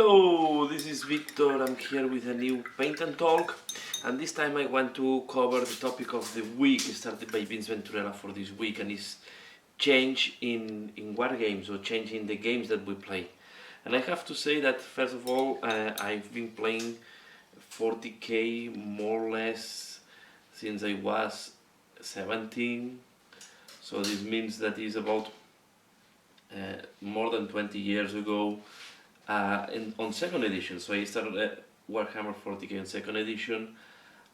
Hello, this is Victor. I'm here with a new Paint and Talk, and this time I want to cover the topic of the week started by Vince Venturella for this week, and it's change in war games, or change in the games that we play. And I have to say that first of all, I've been playing 40k more or less since I was 17, so this means that is about more than 20 years ago. On second edition, so I started Warhammer 40k in second edition,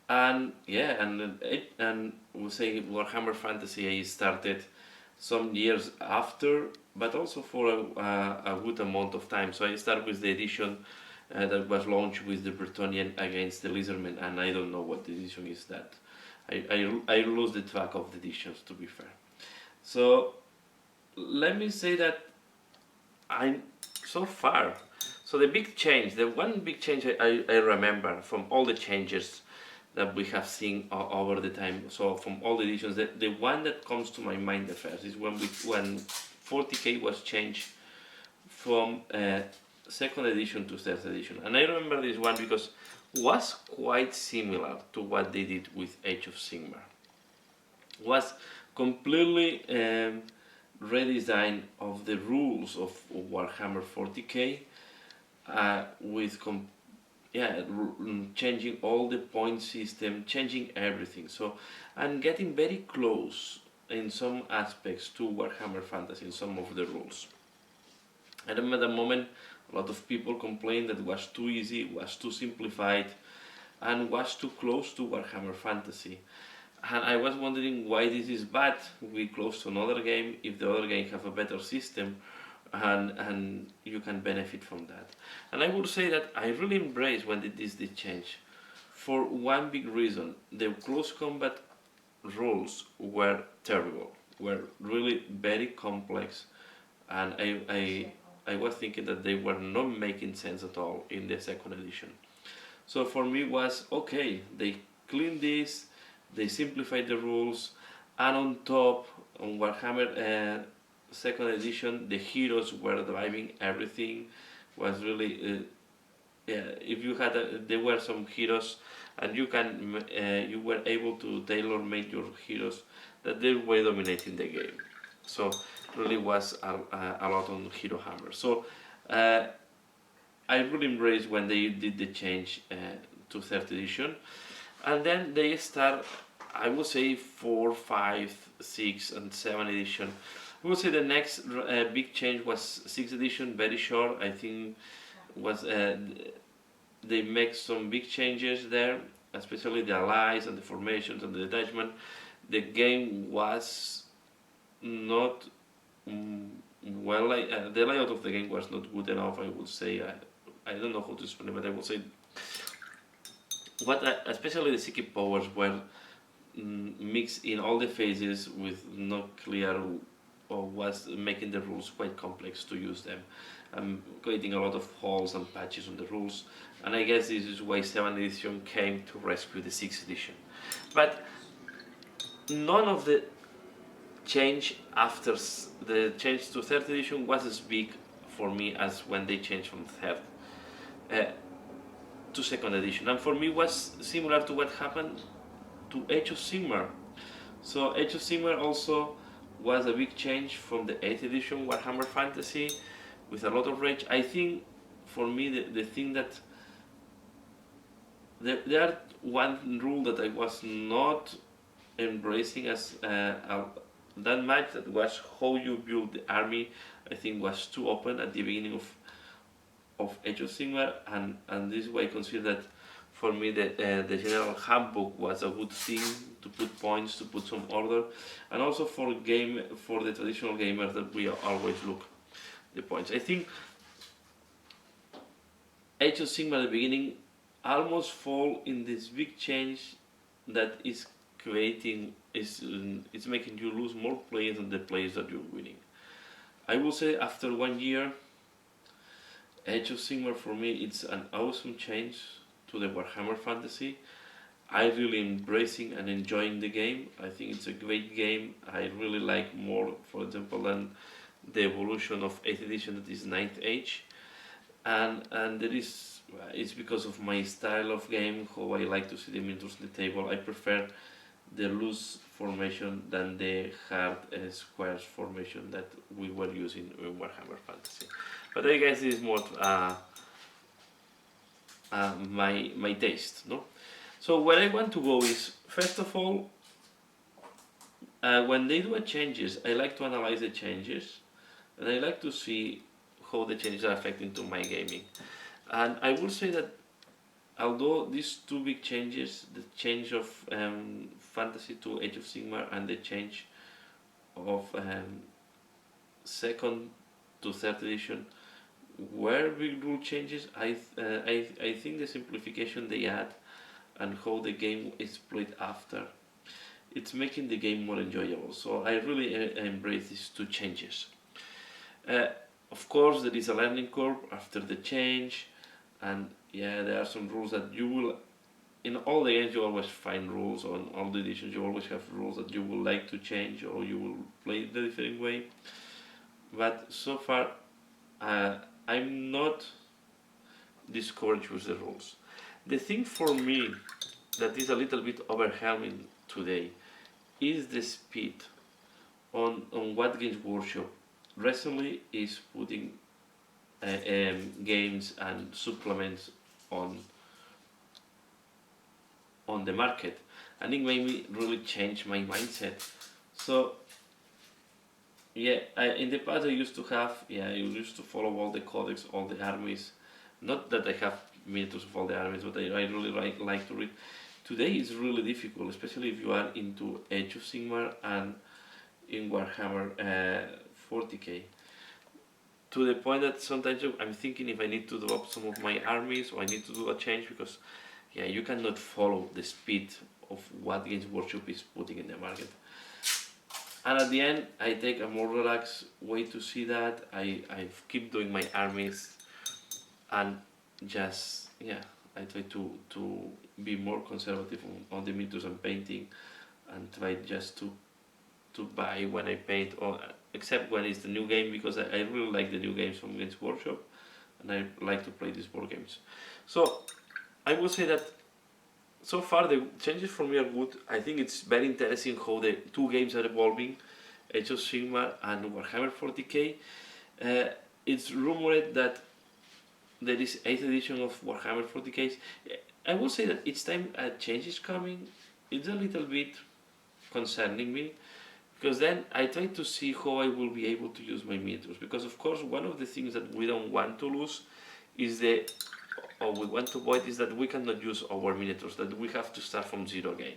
and yeah, and we'll say Warhammer Fantasy I started some years after, but also for a good amount of time. So I started with the edition that was launched with the Bretonnian against the Lizardmen, and I don't know what the edition is that. I lose the track of the editions, to be fair. So let me say that I'm so far. So the big change, the one big change I remember from all the changes that we have seen over the time, so from all the editions, the one that comes to my mind the first is when 40k was changed from second edition to third edition. And I remember this one because it was quite similar to what they did with Age of Sigmar. It was completely redesign of the rules of Warhammer 40k, with changing all the point system, changing everything. So, and getting very close in some aspects to Warhammer Fantasy in some of the rules. I remember at the moment a lot of people complained that it was too easy, was too simplified, and was too close to Warhammer Fantasy. And I was wondering why this is bad. We close to another game if the other game have a better system, and you can benefit from that. And I would say that I really embrace when this did change, for one big reason: the close combat rules were terrible, were really very complex, and I was thinking that they were not making sense at all in the second edition. So for me it was okay, they cleaned this, they simplified the rules, and on top, on Warhammer second edition, the heroes were driving everything. Was really if you had there were some heroes, and you were able to tailor make your heroes that they were dominating the game. So really was a lot on Hero Hammer. So I really embraced when they did the change to third edition, and then they start, I would say 4, 5, 6 and 7 edition. I would say the next big change was 6th edition, very short. I think was they make some big changes there, especially the allies and the formations and the detachment. The game was not well. The layout of the game was not good enough, I would say. I don't know how to explain it, but I would say especially the psychic powers were mixed in all the phases with not clear, or was making the rules quite complex to use them, creating a lot of holes and patches on the rules. And I guess this is why 7th edition came to rescue the 6th edition. But none of the change after the change to 3rd edition was as big for me as when they changed from 3rd to 2nd edition. And for me was similar to what happened to Age of Sigmar. So Age of Sigmar also was a big change from the 8th edition Warhammer Fantasy, with a lot of rage. I think for me the thing that there are one rule that I was not embracing as that much, that was how you build the army. I think was too open at the beginning of Age of Sigmar, and this way I consider that for me the general handbook was a good thing to put points, to put some order, and also for the traditional gamers that we always look the points. I think Age of Sigmar at the beginning almost fall in this big change that is it's making you lose more players than the players that you're winning. I will say after 1 year, Age of Sigmar for me it's an awesome change to the Warhammer Fantasy. I really embracing and enjoying the game. I think it's a great game. I really like more, for example, than the evolution of 8th edition, that is 9th Age. and there is it's because of my style of game, how I like to see the miniatures on the table. I prefer the loose formation than the hard squares formation that we were using in Warhammer Fantasy. But I guess this is more my taste, no? So where I want to go is, first of all, when they do a changes, I like to analyze the changes, and I like to see how the changes are affecting to my gaming. And I will say that although these two big changes, the change of Fantasy to Age of Sigmar and the change of second to third edition were big rule changes, I think the simplification they add and how the game is played after, it's making the game more enjoyable. So I really embrace these two changes. Uh, of course, there is a learning curve after the change, and yeah, there are some rules that you will, in all the games you always find rules, on all the editions you always have rules that you will like to change or you will play the different way. But so far, I'm not discouraged with the rules. The thing for me that is a little bit overwhelming today is the speed on what Games Workshop recently is putting games and supplements on the market, and it made me really change my mindset. So yeah, in the past I used to have, I used to follow all the codex, all the armies. Not that I have miniatures of all the armies, but I really like to read. Today is really difficult, especially if you are into Age of Sigmar and in Warhammer 40k. To the point that sometimes I'm thinking if I need to drop some of my armies or I need to do a change, because you cannot follow the speed of what Games Workshop is putting in the market. And at the end, I take a more relaxed way to see that. I keep doing my armies, and just I try to be more conservative on the miniatures and painting, and try just to buy when I paint, or except when it's the new game, because I really like the new games from Games Workshop, and I like to play these board games. So I would say that so far the changes for me are good. I think it's very interesting how the two games are evolving, Age of Sigmar and Warhammer 40k. It's rumored that there is 8th edition of Warhammer 40k. I will say that each time a change is coming, it's a little bit concerning me, because then I try to see how I will be able to use my miniatures. Because of course one of the things that we don't want to lose is or we want to avoid, is that we cannot use our miniatures, that we have to start from zero again.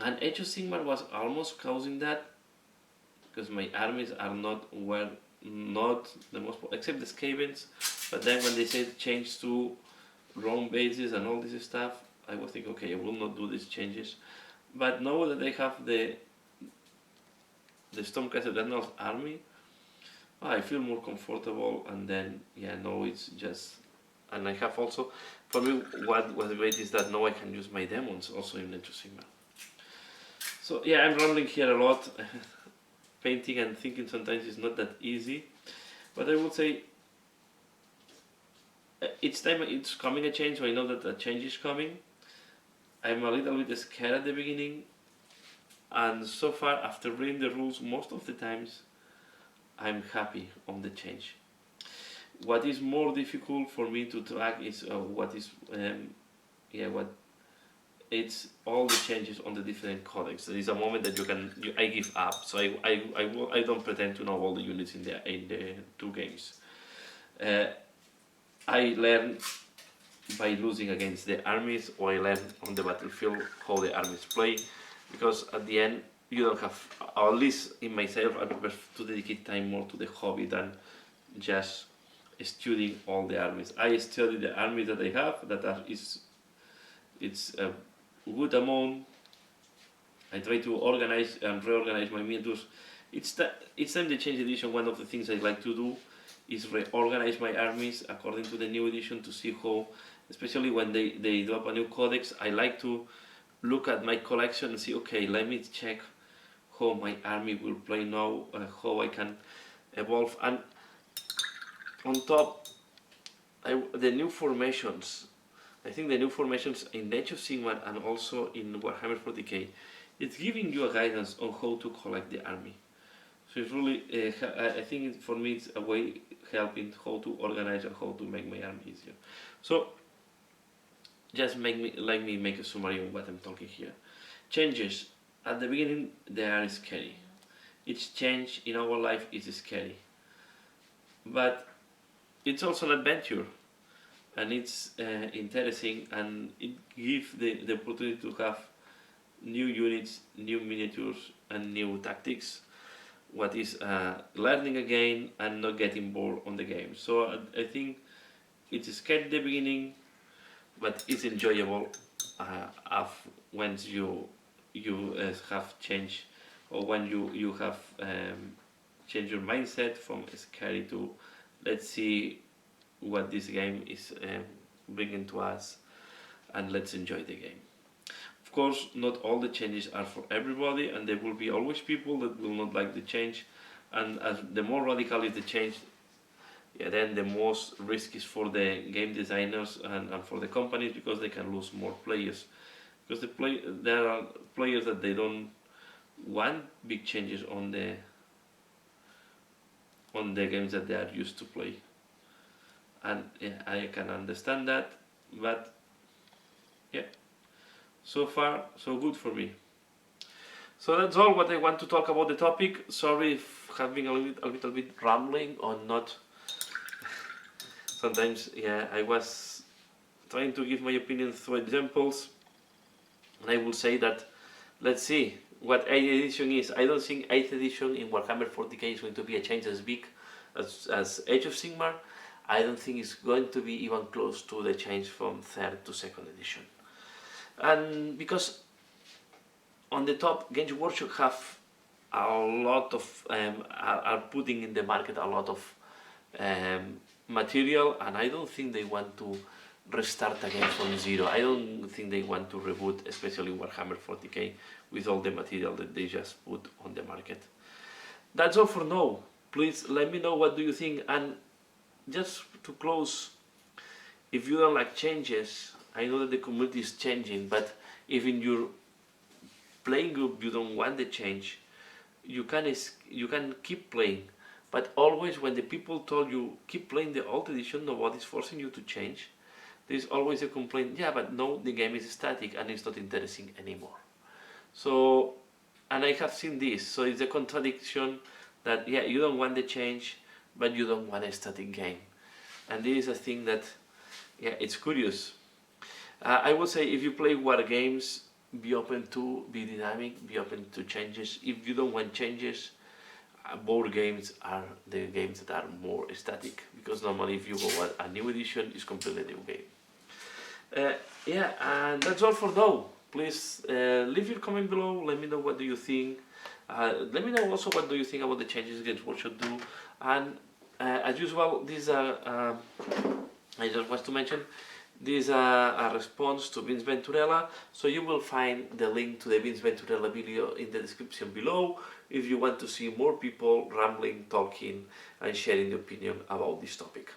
And Age of Sigmar was almost causing that, because my armies are not the most, except the Skavens. But then when they said change to Rome bases and all this stuff, I was thinking, okay, I will not do these changes. But now that I have the Stormcast Eternals army, I feel more comfortable, and then now it's just, and I have also, for me what was great is that now I can use my demons also in Age of Sigmar. So I'm rambling here a lot. Painting and thinking sometimes is not that easy, but I would say each time it's coming a change, so I know that a change is coming. I'm a little bit scared at the beginning, and so far after reading the rules, most of the times I'm happy on the change. What is more difficult for me to track is what it's all the changes on the different codecs. There is a moment that I give up, so I don't pretend to know all the units in the two games. I learn by losing against the armies, or I learn on the battlefield how the armies play, because at the end you don't have, or at least in myself, I prefer to dedicate time more to the hobby than just studying all the armies. I study the armies that I have, it's a good amount. I try to organize and reorganize my miniatures. Each time they change edition, one of the things I like to do is reorganize my armies according to the new edition, to see how, especially when they drop a new codex, I like to look at my collection and see, okay, let me check how my army will play now, how I can evolve. And on top, the new formations. I think the new formations in Age of Sigmar and also in Warhammer 40k, it's giving you a guidance on how to collect the army. So it's really, I think for me it's a way helping how to organize and how to make my army easier. So just let me make a summary of what I'm talking here. Changes at the beginning, they are scary. Each change in our life is scary, but it's also an adventure, and it's interesting, and it gives the opportunity to have new units, new miniatures, and new tactics. What is learning again and not getting bored on the game. So I think it's scary at the beginning, but it's enjoyable once you have changed, or when you have changed your mindset from scary to let's see what this game is bringing to us, and let's enjoy the game. Of course, not all the changes are for everybody, and there will be always people that will not like the change, and as the more radical is the change, then the most risk is for the game designers and for the companies, because they can lose more players. Because there are players that they don't want big changes on the games that they are used to play. And yeah, I can understand that, but yeah, so far so good for me. So that's all what I want to talk about the topic. Sorry if having a little bit rambling or not. Sometimes, yeah, I was trying to give my opinion through examples, and I will say that let's see what 8th edition is. I don't think 8th edition in Warhammer 40k is going to be a change as big as Age of Sigmar. I don't think it's going to be even close to the change from 3rd to 2nd edition. And because on the top, Games Workshop have a lot of are putting in the market a lot of material, and I don't think they want to restart again from zero. I don't think they want to reboot, especially Warhammer 40k, with all the material that they just put on the market. That's all for now. Please let me know what do you think, and just to close, if you don't like changes, I know that the community is changing, but if in your playing group you don't want the change, you can keep playing. But always when the people told you keep playing the old edition, nobody's forcing you to change. There's always a complaint, yeah, but no, the game is static and it's not interesting anymore. So, and I have seen this, so it's a contradiction that, yeah, you don't want the change, but you don't want a static game. And this is a thing that, yeah, it's curious. I would say if you play war games, be open to be dynamic, be open to changes. If you don't want changes, board games are the games that are more static, because normally if you go a new edition, it's completely new game. Yeah, and that's all for now. Please leave your comment below. Let me know what do you think. Let me know also what do you think about the changes Games Workshop do. And as usual, these are I just want to mention, this is a response to Vince Venturella, so you will find the link to the Vince Venturella video in the description below if you want to see more people rambling, talking and sharing the opinion about this topic.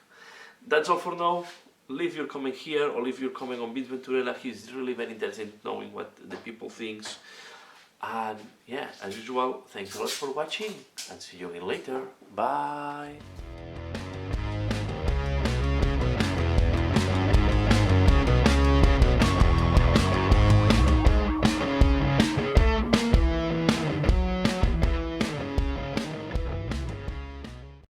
That's all for now. Leave your comment here, or leave your comment on Vince Venturella. He's really very interested in knowing what the people thinks. And yeah, as usual, thanks a lot for watching, and see you again later. Bye!